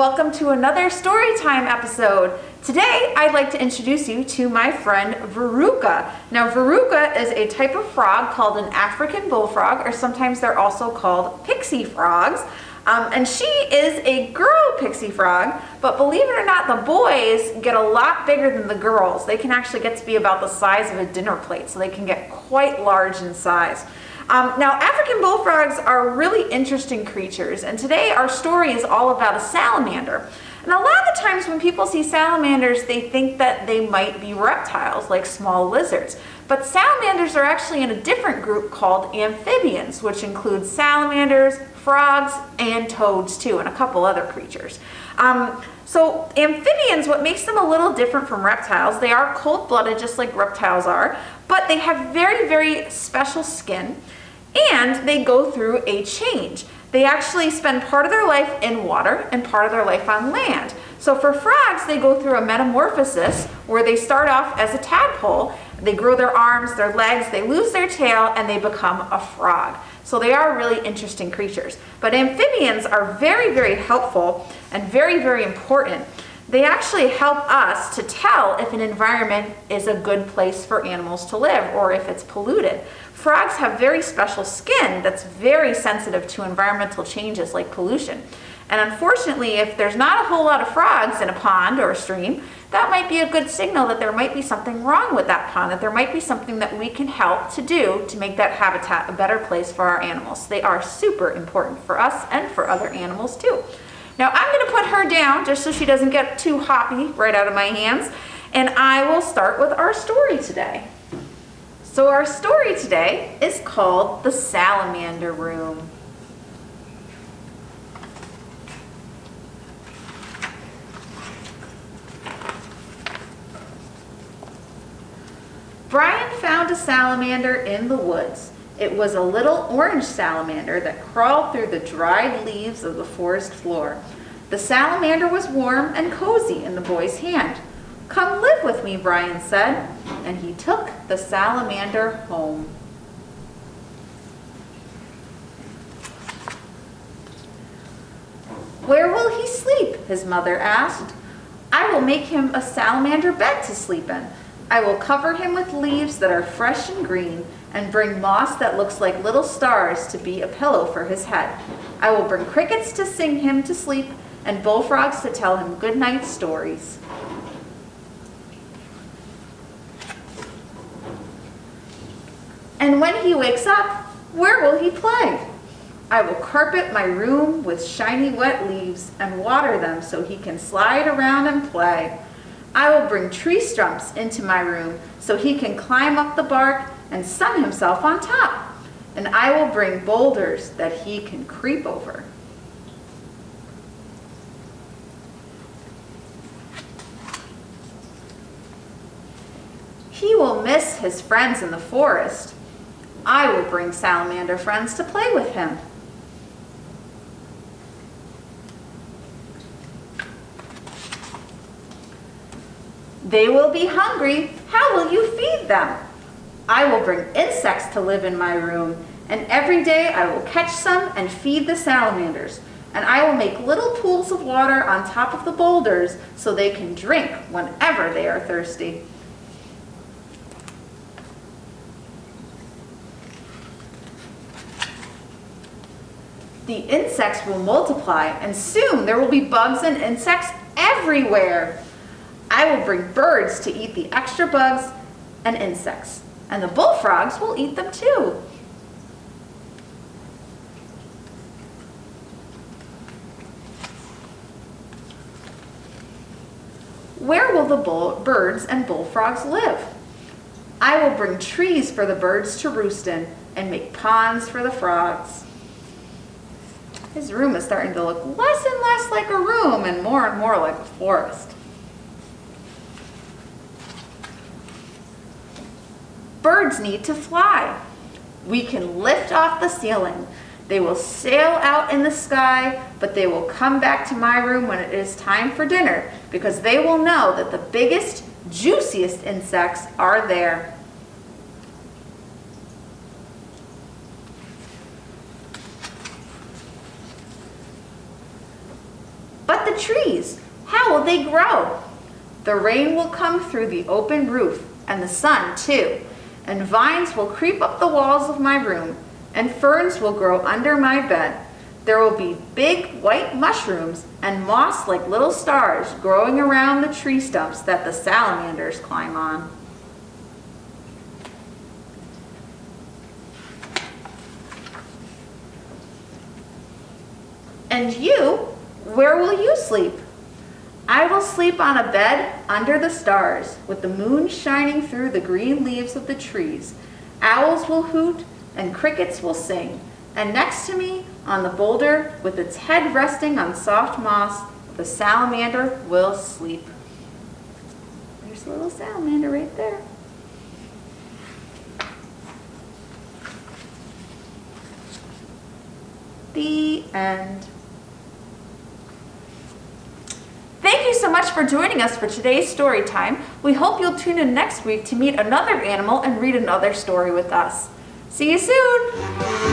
welcome to another Storytime episode. Today, I'd like to introduce you to my friend Veruca. Now, Veruca is a type of frog called an African bullfrog, or sometimes they're also called pixie frogs. And she is a girl pixie frog, but believe it or not, the boys get a lot bigger than the girls. They can actually get to be about the size of a dinner plate, so they can get quite large in size. Now, African bullfrogs are really interesting creatures, and today our story is all about a salamander. And a lot of the times when people see salamanders, they think that they might be reptiles, like small lizards. But salamanders are actually in a different group called amphibians, which includes salamanders, frogs, and toads too, and a couple other creatures. So amphibians, what makes them a little different from reptiles, they are cold-blooded just like reptiles are, but they have very, very special skin, and they go through a change. They actually spend part of their life in water and part of their life on land. So for frogs, they go through a metamorphosis where they start off as a tadpole, they grow their arms, their legs, they lose their tail, and they become a frog. So they are really interesting creatures. But amphibians are very, very helpful and very, very important. They actually help us to tell if an environment is a good place for animals to live or if it's polluted. Frogs have very special skin that's very sensitive to environmental changes like pollution. And unfortunately, if there's not a whole lot of frogs in a pond or a stream, that might be a good signal that there might be something wrong with that pond, that there might be something that we can help to do to make that habitat a better place for our animals. They are super important for us and for other animals too. Now I'm going to put her down just so she doesn't get too hoppy right out of my hands, and I will start with our story today. So our story today is called The Salamander Room. Brian found a salamander in the woods. It was a little orange salamander that crawled through the dried leaves of the forest floor. The salamander was warm and cozy in the boy's hand. "Come live with me," Brian said, and he took the salamander home. "Where will he sleep?" his mother asked. "I will make him a salamander bed to sleep in. I will cover him with leaves that are fresh and green and bring moss that looks like little stars to be a pillow for his head. I will bring crickets to sing him to sleep and bullfrogs to tell him good night stories." "And when he wakes up, where will he play?" "I will carpet my room with shiny wet leaves and water them so he can slide around and play. I will bring tree stumps into my room so he can climb up the bark and sun himself on top. And I will bring boulders that he can creep over." "He will miss his friends in the forest. I will bring salamander friends to play with him." "They will be hungry. How will you feed them?" "I will bring insects to live in my room, and every day I will catch some and feed the salamanders. And I will make little pools of water on top of the boulders so they can drink whenever they are thirsty." "The insects will multiply, and soon there will be bugs and insects everywhere. I will bring birds to eat the extra bugs and insects, and the bullfrogs will eat them too." "Where will the birds and bullfrogs live?" "I will bring trees for the birds to roost in and make ponds for the frogs." His room is starting to look less and less like a room and more like a forest. "Birds need to fly. We can lift off the ceiling. They will sail out in the sky, but they will come back to my room when it is time for dinner because they will know that the biggest, juiciest insects are there." trees? How will they grow? The rain will come through the open roof, and the sun too. And vines will creep up the walls of my room, and ferns will grow under my bed. There will be big white mushrooms and moss like little stars growing around the tree stumps that the salamanders climb on. And you, where will you sleep? I will sleep on a bed under the stars, with the moon shining through the green leaves of the trees. Owls will hoot and crickets will sing. And next to me, on the boulder, with its head resting on soft moss, the salamander will sleep. There's a little salamander right there. The end. Thank you so much for joining us for today's story time. We hope you'll tune in next week to meet another animal and read another story with us. See you soon!